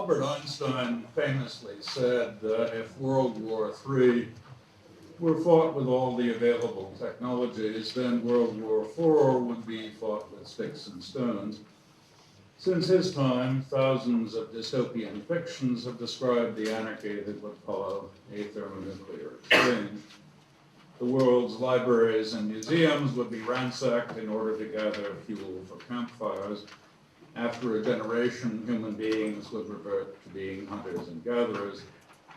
Albert Einstein famously said that if World War III were fought with all the available technologies, then World War IV would be fought with sticks and stones. Since his time, thousands of dystopian fictions have described the anarchy that would follow a thermonuclear exchange. The world's libraries and museums would be ransacked in order to gather fuel for campfires. After a generation, human beings would revert to being hunters and gatherers.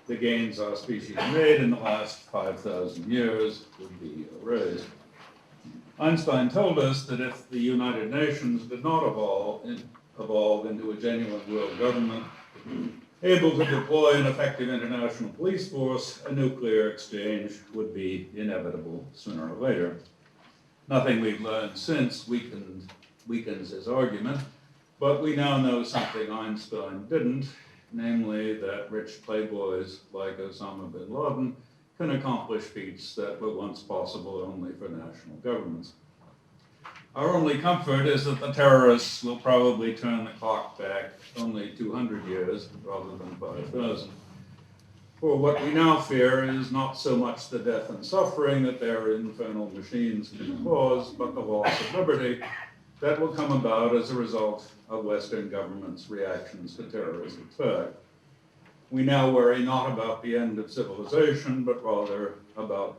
The gains our species made in the last 5,000 years would be erased. Einstein told us that if the United Nations did not evolve into a genuine world government, able to deploy an effective international police force, a nuclear exchange would be inevitable sooner or later. Nothing we've learned since weakens his argument, but we now know something Einstein didn't, namely that rich playboys like Osama bin Laden can accomplish feats that were once possible only for national governments. Our only comfort is that the terrorists will probably turn the clock back only 200 years rather than 5,000. For what we now fear is not so much the death and suffering that their infernal machines can cause, but the loss of liberty that will come about as a result of Western governments' reactions to terrorist attack. We now worry not about the end of civilization, but rather about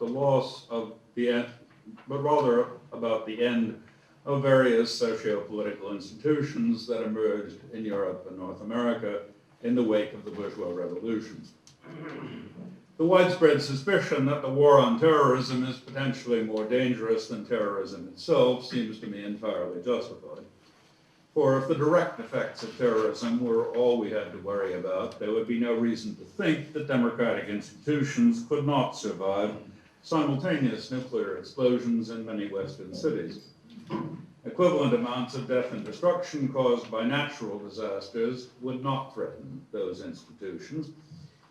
the end of various socio-political institutions that emerged in Europe and North America in the wake of the bourgeois revolutions. The widespread suspicion that the war on terrorism is potentially more dangerous than terrorism itself seems to me entirely justified. For if the direct effects of terrorism were all we had to worry about, there would be no reason to think that democratic institutions could not survive simultaneous nuclear explosions in many Western cities. Equivalent amounts of death and destruction caused by natural disasters would not threaten those institutions.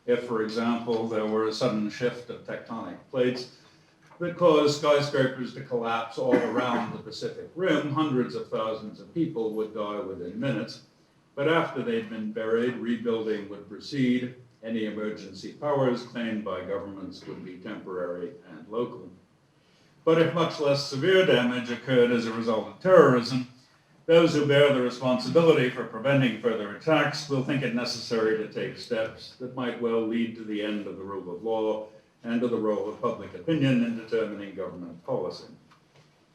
If, for example, there were a sudden shift of tectonic plates that caused skyscrapers to collapse all around the Pacific Rim, hundreds of thousands of people would die within minutes. But after they'd been buried, rebuilding would proceed. Any emergency powers claimed by governments would be temporary and local. But if much less severe damage occurred as a result of terrorism, those who bear the responsibility for preventing further attacks will think it necessary to take steps that might well lead to the end of the rule of law and to the role of public opinion in determining government policy.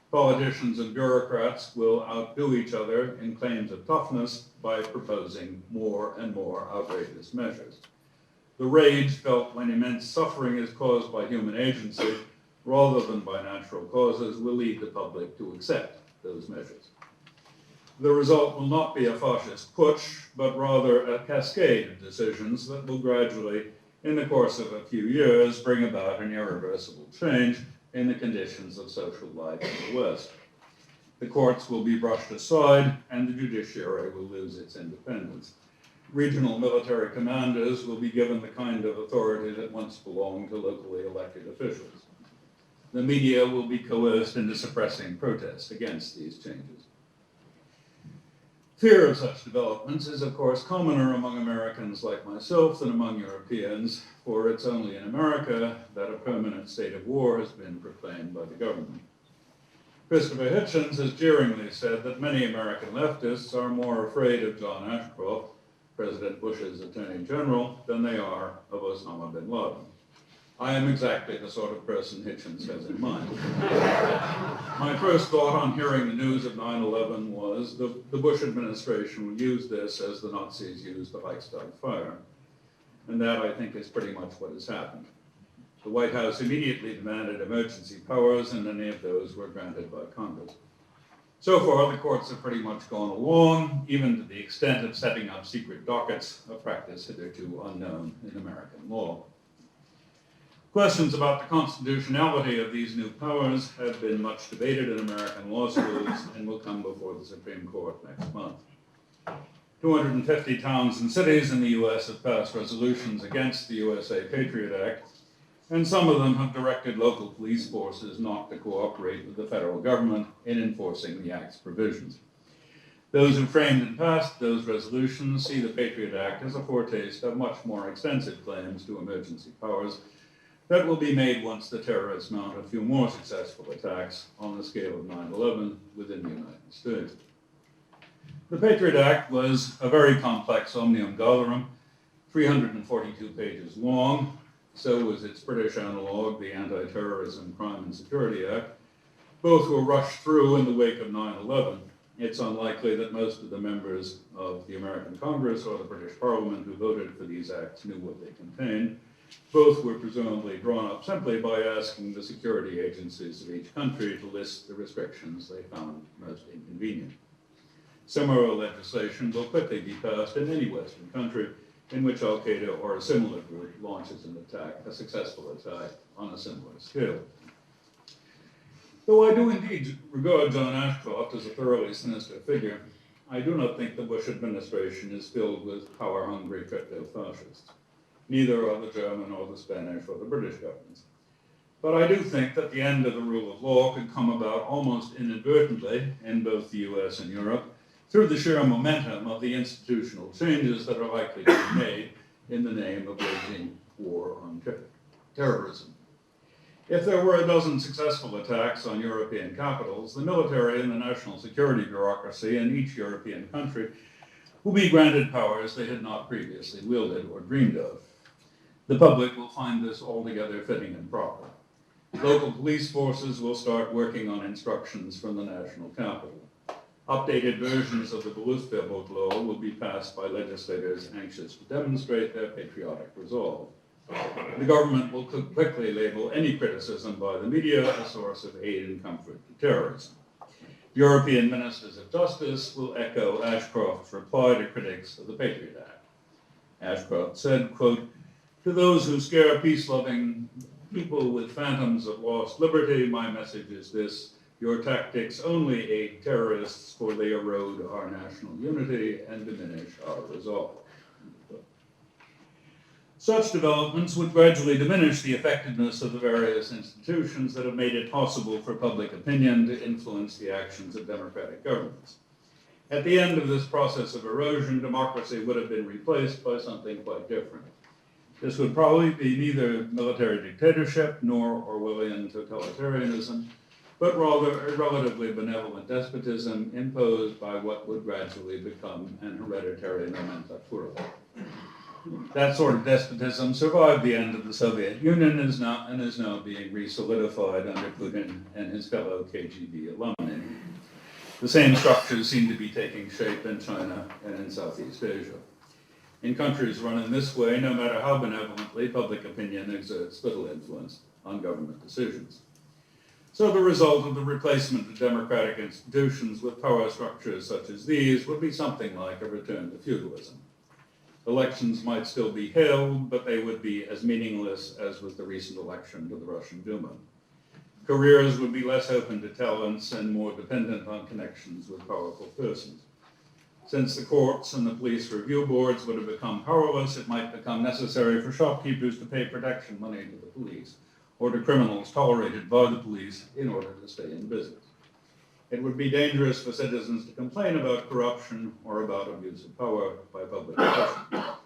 Politicians and bureaucrats will outdo each other in claims of toughness by proposing more and more outrageous measures. The rage felt when immense suffering is caused by human agency rather than by natural causes will lead the public to accept those measures. The result will not be a fascist putsch, but rather a cascade of decisions that will gradually, in the course of a few years, bring about an irreversible change in the conditions of social life in the West. The courts will be brushed aside, and the judiciary will lose its independence. Regional military commanders will be given the kind of authority that once belonged to locally elected officials. The media will be coerced into suppressing protest against these changes. Fear of such developments is, of course, commoner among Americans like myself than among Europeans, for it's only in America that a permanent state of war has been proclaimed by the government. Christopher Hitchens has jeeringly said that many American leftists are more afraid of John Ashcroft, President Bush's Attorney General, than they are of Osama bin Laden. I am exactly the sort of person Hitchens has in mind. My first thought on hearing the news of 9/11 was the Bush administration would use this as the Nazis used the Reichstag fire. And that, I think, is pretty much what has happened. The White House immediately demanded emergency powers, and many of those were granted by Congress. So far, the courts have pretty much gone along, even to the extent of setting up secret dockets, a practice hitherto unknown in American law. Questions about the constitutionality of these new powers have been much debated in American law schools and will come before the Supreme Court next month. 250 towns and cities in the U.S. have passed resolutions against the USA Patriot Act, and some of them have directed local police forces not to cooperate with the federal government in enforcing the Act's provisions. Those who framed and passed those resolutions see the Patriot Act as a foretaste of much more extensive claims to emergency powers that will be made once the terrorists mount a few more successful attacks on the scale of 9/11 within the United States. The Patriot Act was a very complex omnium gatherum, 342 pages long. So was its British analog, the Anti-Terrorism, Crime and Security Act. Both were rushed through in the wake of 9/11. It's unlikely that most of the members of the American Congress or the British Parliament who voted for these acts knew what they contained. Both were presumably drawn up simply by asking the security agencies of each country to list the restrictions they found most inconvenient. Similar legislation will quickly be passed in any Western country in which Al-Qaeda or a similar group launches an attack, a successful attack on a similar scale. Though I do indeed regard John Ashcroft as a thoroughly sinister figure, I do not think the Bush administration is filled with power-hungry crypto-fascists. Neither are the German or the Spanish or the British governments. But I do think that the end of the rule of law could come about almost inadvertently in both the US and Europe through the sheer momentum of the institutional changes that are likely to be made in the name of waging war on terrorism. If there were a dozen successful attacks on European capitals, the military and the national security bureaucracy in each European country will be granted powers they had not previously wielded or dreamed of. The public will find this altogether fitting and proper. Local police forces will start working on instructions from the national capital. Updated versions of the Berufsverbot law will be passed by legislators anxious to demonstrate their patriotic resolve. The government will quickly label any criticism by the media a source of aid and comfort to terrorism. European ministers of justice will echo Ashcroft's reply to critics of the Patriot Act. Ashcroft said, quote, "To those who scare peace-loving people with phantoms of lost liberty, my message is this: your tactics only aid terrorists, for they erode our national unity and diminish our resolve." Such developments would gradually diminish the effectiveness of the various institutions that have made it possible for public opinion to influence the actions of democratic governments. At the end of this process of erosion, democracy would have been replaced by something quite different. This would probably be neither military dictatorship nor Orwellian totalitarianism, but rather a relatively benevolent despotism imposed by what would gradually become an hereditary nomenclatura. That sort of despotism survived the end of the Soviet Union and is now being re-solidified under Putin and his fellow KGB alumni. The same structures seem to be taking shape in China and in Southeast Asia. In countries run in this way, no matter how benevolently, public opinion exerts little influence on government decisions. So the result of the replacement of democratic institutions with power structures such as these would be something like a return to feudalism. Elections might still be held, but they would be as meaningless as was the recent election to the Russian Duma. Careers would be less open to talents and more dependent on connections with powerful persons. Since the courts and the police review boards would have become powerless, it might become necessary for shopkeepers to pay protection money to the police, or to criminals tolerated by the police in order to stay in business. It would be dangerous for citizens to complain about corruption or about abuse of power by public officials.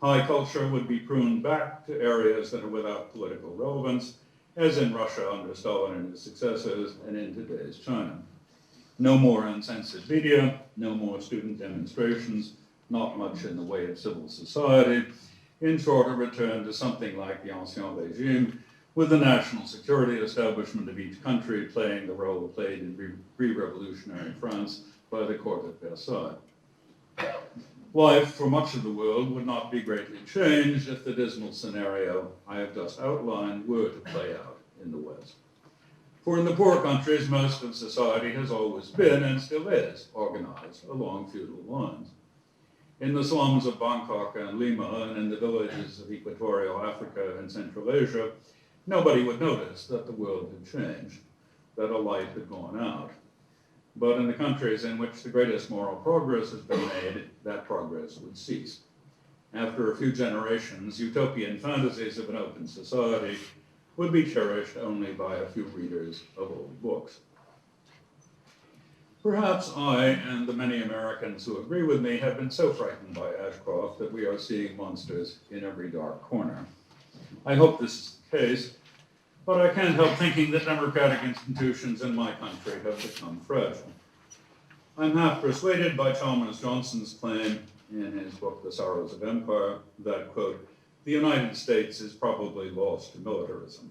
High culture would be pruned back to areas that are without political relevance, as in Russia under Stalin and his successors, and in today's China. No more uncensored media, no more student demonstrations, not much in the way of civil society. In short, a return to something like the Ancien Regime, with the national security establishment of each country playing the role played in pre-revolutionary France by the court at Versailles. Life for much of the world would not be greatly changed if the dismal scenario I have just outlined were to play out in the West. For in the poor countries, most of society has always been, and still is, organized along feudal lines. In the slums of Bangkok and Lima, and in the villages of equatorial Africa and Central Asia, nobody would notice that the world had changed, that a light had gone out. But in the countries in which the greatest moral progress has been made, that progress would cease. After a few generations, utopian fantasies of an open society would be cherished only by a few readers of old books. Perhaps I and the many Americans who agree with me have been so frightened by Ashcroft that we are seeing monsters in every dark corner. I hope this is the case, but I can't help thinking that democratic institutions in my country have become fragile. I'm half persuaded by Chalmers Johnson's claim in his book, The Sorrows of Empire, that, quote, the United States is probably lost to militarism.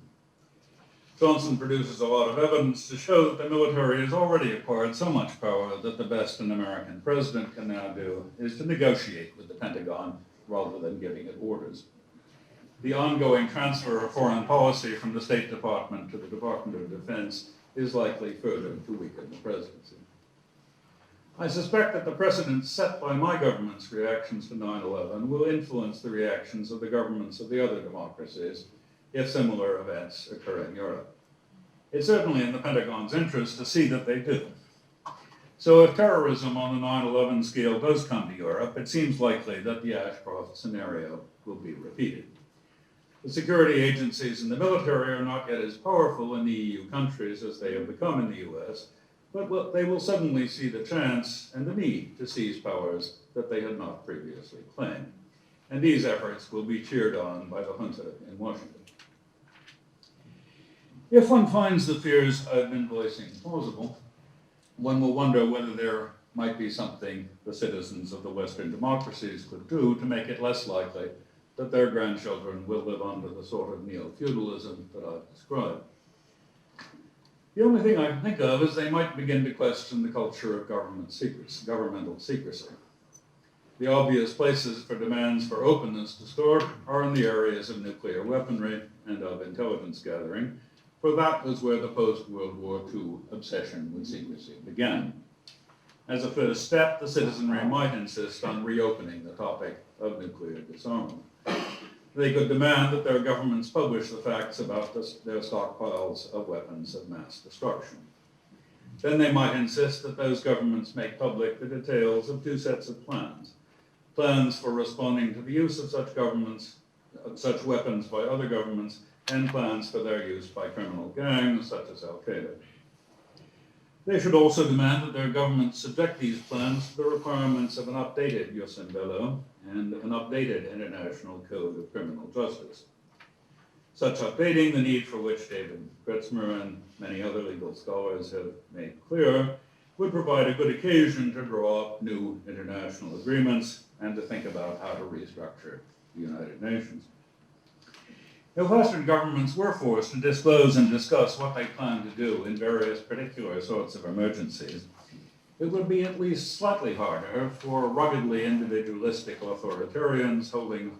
Johnson produces a lot of evidence to show that the military has already acquired so much power that the best an American president can now do is to negotiate with the Pentagon rather than giving it orders. The ongoing transfer of foreign policy from the State Department to the Department of Defense is likely further to weaken the presidency. I suspect that the precedent set by my government's reactions to 9/11 will influence the reactions of the governments of the other democracies if similar events occur in Europe. It's certainly in the Pentagon's interest to see that they do. So if terrorism on the 9/11 scale does come to Europe, it seems likely that the Ashcroft scenario will be repeated. The security agencies and the military are not yet as powerful in the EU countries as they have become in the US, but they will suddenly see the chance and the need to seize powers that they had not previously claimed. And these efforts will be cheered on by the junta in Washington. If one finds the fears I've been voicing plausible, one will wonder whether there might be something the citizens of the Western democracies could do to make it less likely that their grandchildren will live under the sort of neo-feudalism that I've described. The only thing I can think of is they might begin to question the culture of governmental secrecy. The obvious places for demands for openness to start are in the areas of nuclear weaponry and of intelligence gathering, for that was where the post-World War II obsession with secrecy began. As a first step, the citizenry might insist on reopening the topic of nuclear disarmament. They could demand that their governments publish the facts about their stockpiles of weapons of mass destruction. Then they might insist that those governments make public the details of two sets of plans. Plans for responding to the use of such weapons by other governments, and plans for their use by criminal gangs such as Al-Qaeda. They should also demand that their governments subject these plans to the requirements of an updated jus in bello and an updated International Code of Criminal Justice. Such updating, the need for which David Kretzmer and many other legal scholars have made clear, would provide a good occasion to draw up new international agreements and to think about how to restructure the United Nations. If Western governments were forced to disclose and discuss what they plan to do in various particular sorts of emergencies, it would be at least slightly harder for ruggedly individualistic authoritarians holding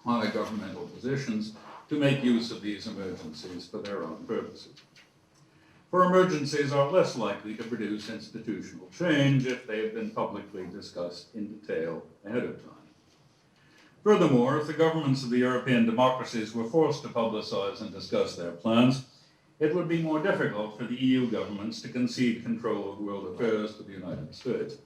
high governmental positions to make use of these emergencies for their own purposes. For emergencies are less likely to produce institutional change if they have been publicly discussed in detail ahead of time. Furthermore, if the governments of the European democracies were forced to publicize and discuss their plans, it would be more difficult for the EU governments to concede control of world affairs to the United States.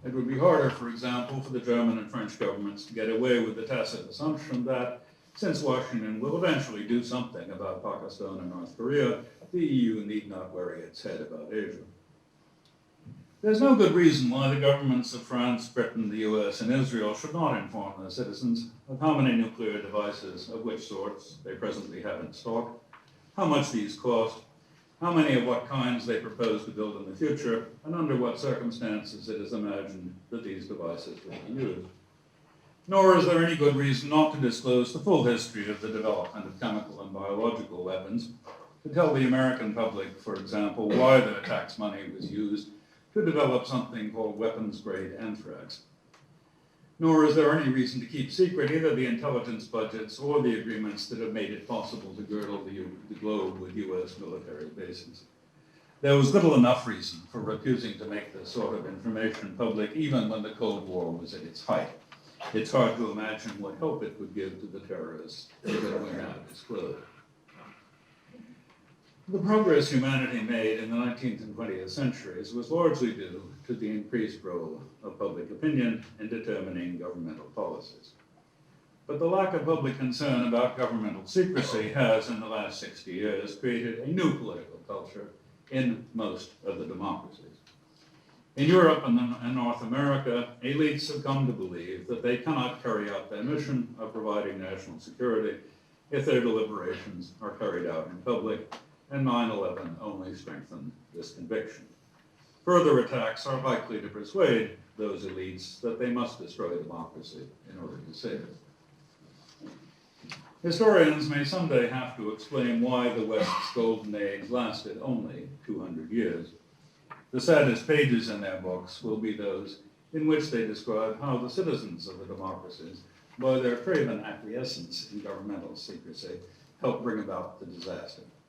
It would be harder, for example, for the German and French governments to get away with the tacit assumption that, since Washington will eventually do something about Pakistan and North Korea, the EU need not worry its head about Asia. There's no good reason why the governments of France, Britain, the US, and Israel should not inform their citizens of how many nuclear devices of which sorts they presently have in stock, how much these cost, how many of what kinds they propose to build in the future, and under what circumstances it is imagined that these devices will be used. Nor is there any good reason not to disclose the full history of the development of chemical and biological weapons, to tell the American public, for example, why their tax money was used to develop something called weapons-grade anthrax. Nor is there any reason to keep secret either the intelligence budgets or the agreements that have made it possible to girdle the globe with US military bases. There was little enough reason for refusing to make this sort of information public even when the Cold War was at its height. It's hard to imagine what help it would give to the terrorists that we now disclose. The progress humanity made in the 19th and 20th centuries was largely due to the increased role of public opinion in determining governmental policies. But the lack of public concern about governmental secrecy has, in the last 60 years, created a new political culture in most of the democracies. In Europe and North America, elites have come to believe that they cannot carry out their mission of providing national security if their deliberations are carried out in public, and 9/11 only strengthened this conviction. Further attacks are likely to persuade those elites that they must destroy democracy in order to save it. Historians may someday have to explain why the West's golden age lasted only 200 years. The saddest pages in their books will be those in which they describe how the citizens of the democracies, by their craven acquiescence in governmental secrecy, helped bring about the disaster.